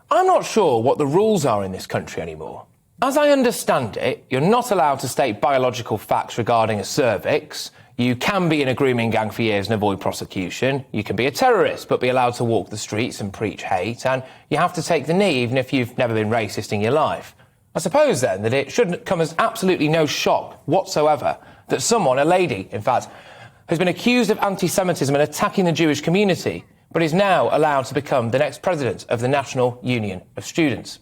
I'm not sure what the rules are in this country anymore. As I understand it, you're not allowed to state biological facts regarding a cervix. You can be in a grooming gang for years and avoid prosecution. You can be a terrorist but be allowed to walk the streets and preach hate. And you have to take the knee even if you've never been racist in your life. I suppose then that it shouldn't come as absolutely no shock whatsoever that someone, a lady in fact, has been accused of anti-Semitism and attacking the Jewish community, but is now allowed to become the next president of the National Union of Students.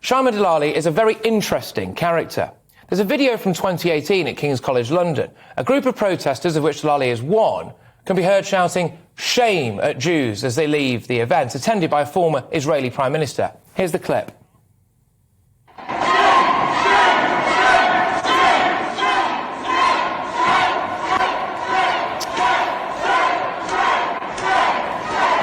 Shaima Delali is a very interesting character. There's a video from 2018 at King's College London. A group of protesters, of which Delali is one, can be heard shouting shame at Jews as they leave the event, attended by a former Israeli Prime Minister. Here's the clip.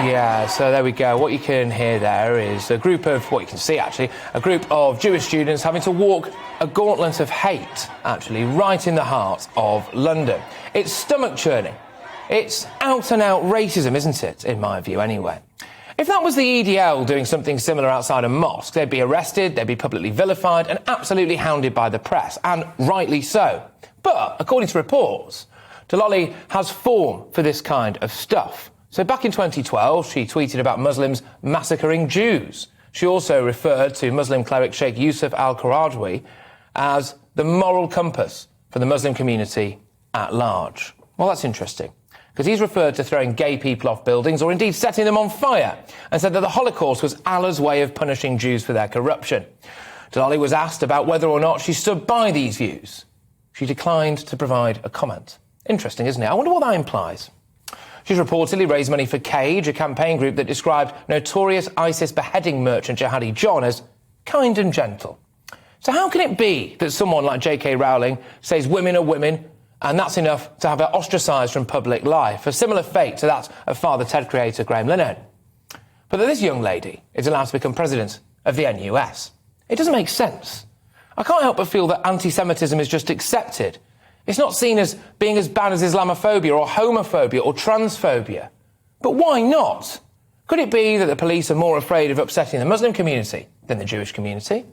Yeah, so there we go. What you can hear there is a group of, what you can see actually, a group of Jewish students having to walk a gauntlet of hate, actually, right in the heart of London. It's stomach-churning. It's out-and-out racism, isn't it, in my view, anyway. If that was the EDL doing something similar outside a mosque, they'd be arrested, they'd be publicly vilified and absolutely hounded by the press, and rightly so. But, according to reports, Delali has form for this kind of stuff. So back in 2012, she tweeted about Muslims massacring Jews. She also referred to Muslim cleric Sheikh Yusuf al-Qaradawi as the moral compass for the Muslim community at large. Well, that's interesting, because he's referred to throwing gay people off buildings or indeed setting them on fire, and said that the Holocaust was Allah's way of punishing Jews for their corruption. Delali was asked about whether or not she stood by these views. She declined to provide a comment. Interesting, isn't it? I wonder what that implies. She's reportedly raised money for Cage, a campaign group that described notorious ISIS beheading merchant Jihadi John as kind and gentle. So how can it be that someone like J.K. Rowling says women are women and that's enough to have her ostracised from public life, a similar fate to that of Father Ted creator Graham Linehan? But that this young lady is allowed to become president of the NUS. It doesn't make sense. I can't help but feel that anti-Semitism is just accepted. It's not seen as being as bad as Islamophobia or homophobia or transphobia. But why not? Could it be that the police are more afraid of upsetting the Muslim community than the Jewish community?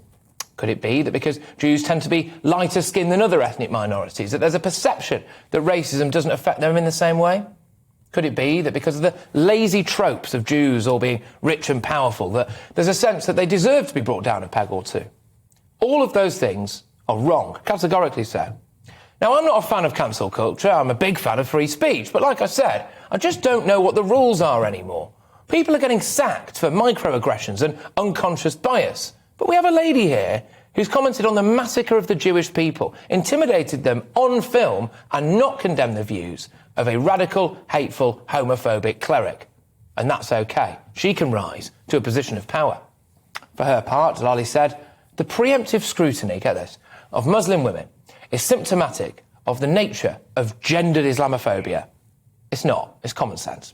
Could it be that because Jews tend to be lighter skinned than other ethnic minorities, that there's a perception that racism doesn't affect them in the same way? Could it be that because of the lazy tropes of Jews all being rich and powerful, that there's a sense that they deserve to be brought down a peg or two? All of those things are wrong, categorically so. Now, I'm not a fan of cancel culture, I'm a big fan of free speech, but like I said, I just don't know what the rules are anymore. People are getting sacked for microaggressions and unconscious bias, but we have a lady here who's commented on the massacre of the Jewish people, intimidated them on film and not condemned the views of a radical, hateful, homophobic cleric. And that's okay. She can rise to a position of power. For her part, Delali said, the preemptive scrutiny, get this, of Muslim women is symptomatic of the nature of gendered Islamophobia. It's not. It's common sense.